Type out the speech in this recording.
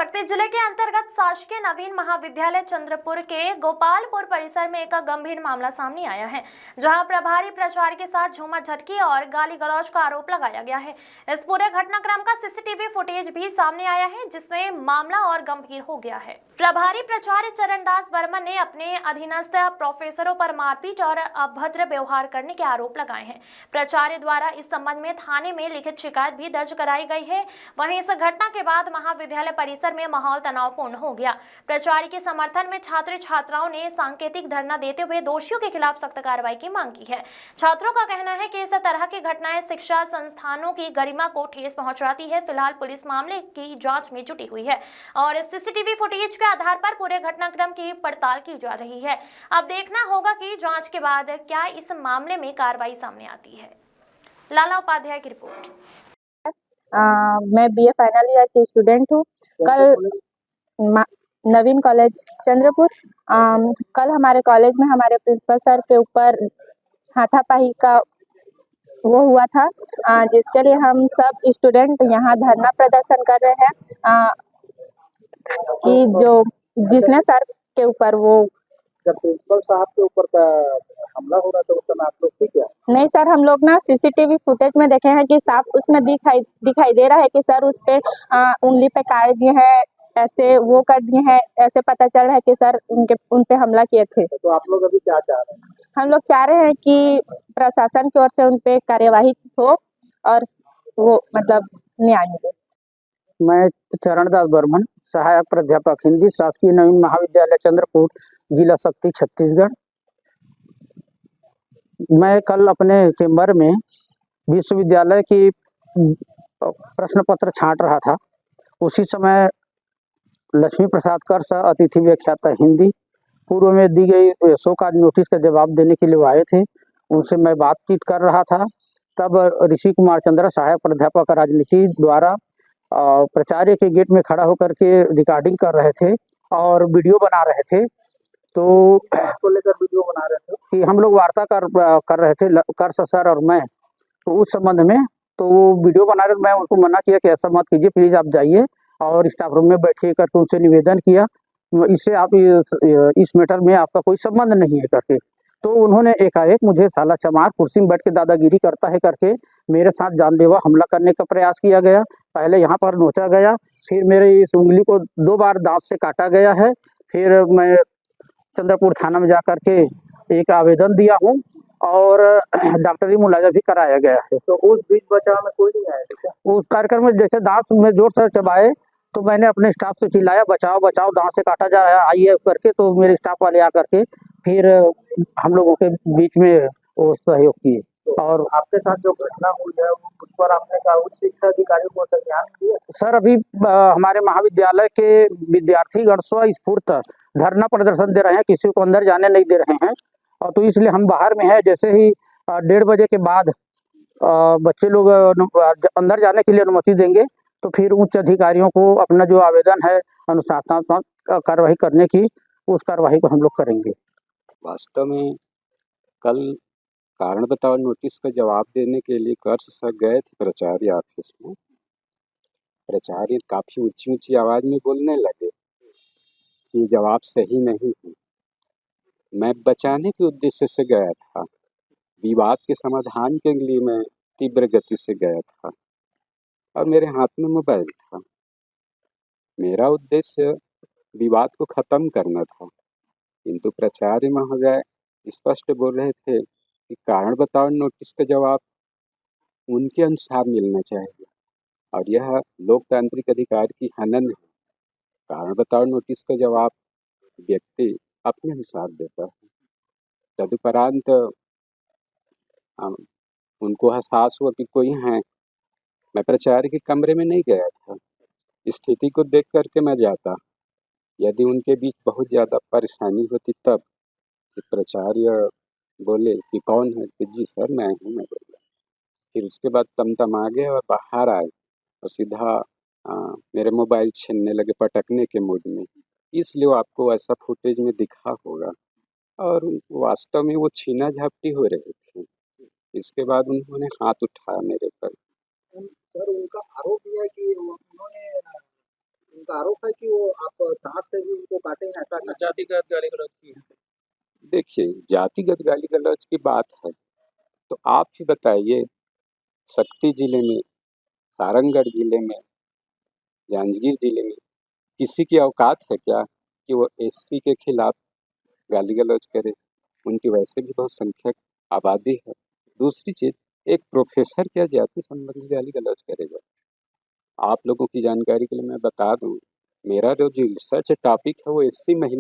शक्ति जिले के अंतर्गत शासकीय नवीन महाविद्यालय चंद्रपुर के गोपालपुर परिसर में एक गंभीर मामला सामने आया है, जहां प्रभारी प्राचार्य के साथ झूमर झटकी और गाली गलौज का आरोप लगाया गया है। इस पूरे घटनाक्रम का सीसीटीवी फुटेज भी सामने आया है, जिसमें मामला और गंभीर हो गया है। प्रभारी प्राचार्य चरणदास बर्मन ने अपने अधीनस्थ प्रोफेसरों पर मारपीट और अभद्र व्यवहार करने के आरोप लगाए हैं। प्राचार्य द्वारा इस संबंध में थाने में लिखित शिकायत भी दर्ज कराई गई है। वहीं इस घटना के बाद महाविद्यालय परिसर में माहौल तनावपूर्ण हो गया। प्राचार्य के समर्थन में छात्र छात्राओं ने सांकेतिक धरना देते हुए दोषियों के खिलाफ सख्त कार्रवाई की मांग की है। छात्रों का कहना है कि इस तरह की घटनाएं शिक्षा संस्थानों की गरिमा को ठेस पहुंचाती है। फिलहाल पुलिस मामले की जांच में जुटी हुई है और सीसीटीवी फुटेज के आधार पर पूरे घटनाक्रम की पड़ताल की जा रही है। अब देखना होगा कि जांच के बाद क्या इस मामले में कार्रवाई सामने आती है। लाला उपाध्याय की रिपोर्ट। मैं बीए फाइनल ईयर की स्टूडेंट हूँ। कल नवीन कॉलेज चंद्रपुर कल हमारे कॉलेज में हमारे प्रिंसिपल सर के ऊपर हाथापाई का वो हुआ था, जिसके लिए हम सब स्टूडेंट यहाँ धरना प्रदर्शन कर रहे हैं कि जो जिसने सर के ऊपर वो जब प्रिंसिपल साहब के ऊपर का हमला हो रहा था उस समय आप लोग थी क्या? नहीं सर, हम लोग ना सीसीटीवी फुटेज में देखे हैं कि साफ उसमें दिखाई दे रहा है कि सर उस पे उंगली पे काट दिए हैं, ऐसे वो कर दिए हैं, ऐसे पता चल रहा है कि सर उन पे हमला किए थे। तो आप लोग अभी क्या चाह रहे हैं? हम लोग चाह रहे हैं कि प्रशासन की ओर से उन पे कार्यवाही हो और वो मतलब न्याय मिले। मैं चरणदास बर्मन, सहायक प्राध्यापक हिंदी, शासकीय नवीन महाविद्यालय चंद्रपुर, जिला शक्ति, छत्तीसगढ़। मैं कल अपने चेंबर में विश्वविद्यालय की प्रश्न पत्र छांट रहा था। उसी समय लक्ष्मी प्रसाद कर सर अतिथि व्याख्याता हिंदी पूर्व में दी गई शोकॉज नोटिस का जवाब देने के लिए आए थे। उनसे मैं बातचीत कर रहा था। तब ऋषि कुमार चंद्र, सहायक प्राध्यापक राजनीति, द्वारा प्राचार्य के गेट में खड़ा होकर के रिकॉर्डिंग कर रहे थे और वीडियो बना रहे थे। तो को लेकर वीडियो बना रहे थे कि हम लोग वार्ता कर रहे थे, कर सर और मैं। तो उस संबंध में तो वो वीडियो बना रहे थे। मैं उनको मना किया कि ऐसा मत कीजिए, प्लीज आप जाइए, और स्टाफ रूम में बैठिए करके उनसे निवेदन किया, इससे आप इस मैटर में आपका कोई संबंध नहीं है करके। तो उन्होंने एकाएक मुझे साला चमार कुर्सी में बैठ के दादागिरी करता है करके मेरे साथ जानलेवा हमला करने का प्रयास किया गया। पहले यहाँ पर नोचा गया, फिर मेरे इस उंगली को 2 बार दांत से काटा गया है। फिर मैं चंद्रपुर थाना में जाकर के एक आवेदन दिया हूँ और डॉक्टरी मुलाजा भी कराया गया है। तो उस बीच बचाव में कोई नहीं आया क्या? उस कार्यक्रम में जैसे दांत में जोर से चबाए तो मैंने अपने स्टाफ से चिल्लाया, बचाओ बचाओ, दांत से काटा जा रहा है, आइए करके। तो मेरे स्टाफ वाले आकर के फिर हम लोगों के बीच में वो सहयोग किए। और आपके साथ जो घटना हुई है उस पर आपने कहा उच्च शिक्षा अधिकारियों को संज्ञान दिया? सर, अभी हमारे महाविद्यालय के विद्यार्थीगण स्वस्फूर्त धरना प्रदर्शन दे रहे हैं, किसी को अंदर जाने नहीं दे रहे हैं। और तो इसलिए हम बाहर में है। जैसे ही 1:30 बजे के बाद बच्चे लोग अंदर जाने के लिए अनुमति देंगे तो फिर उच्च अधिकारियों को अपना जो आवेदन है अनुशासनात्मक कार्रवाई करने की, उस कार्रवाई को हम लोग करेंगे। वास्तव में कल कारण बताओ नोटिस का जवाब देने के लिए कर्स सर गए थे प्राचार्य ऑफिस में। प्राचार्य काफ़ी ऊंची ऊंची आवाज़ में बोलने लगे कि जवाब सही नहीं है। मैं बचाने के उद्देश्य से गया था, विवाद के समाधान के लिए मैं तीव्र गति से गया था और मेरे हाथ में मोबाइल था। मेरा उद्देश्य विवाद को ख़त्म करना था, किंतु प्राचार्य महोदय स्पष्ट बोल रहे थे कि कारण बताओ नोटिस का जवाब उनके अनुसार मिलना चाहिए और यह लोकतांत्रिक अधिकार की हनन है। कारण बताओ नोटिस का जवाब व्यक्ति अपने अनुसार देता है। तदुपरांत उनको एहसास हुआ कि कोई है। मैं प्राचार्य के कमरे में नहीं गया था। स्थिति को देख करके मैं जाता। यदि उनके बीच बहुत ज़्यादा परेशानी होती तब कि प्राचार्य बोले कि कौन है, कि जी सर मैं हूँ, मैं बोला। फिर उसके बाद तमतमा गए और बाहर आए और सीधा मेरे मोबाइल छीनने लगे, पटकने के मूड में। इसलिए वो आपको ऐसा फुटेज में दिखा होगा। और वास्तव में वो छीना झपटी हो रही थी। इसके बाद उन्होंने हाथ उठाया मेरे पर। सर, उनका आरोप यह है कि उन्होंने उनका आरोप है कि वो आप दांत से भी उनको काटे हैं, ऐसा जातिगत गाली गलौज की है। देखिए, जातिगत गाली गलौज की बात है तो आप ही बताइए, शक्ति जिले में, सारंगढ़ जिले में, जांजगीर जिले में किसी की औकात है क्या कि वो एससी के खिलाफ गाली गलौज करे? उनकी वैसे भी बहुत संख्यक आबादी है। दूसरी चीज, एक प्रोफेसर क्या जाति संबंधी गाली गलौज करेगा? आप लोगों की जानकारी के लिए मैं बता दूं, मेरा जो रिसर्च टॉपिक है वो एससी महिला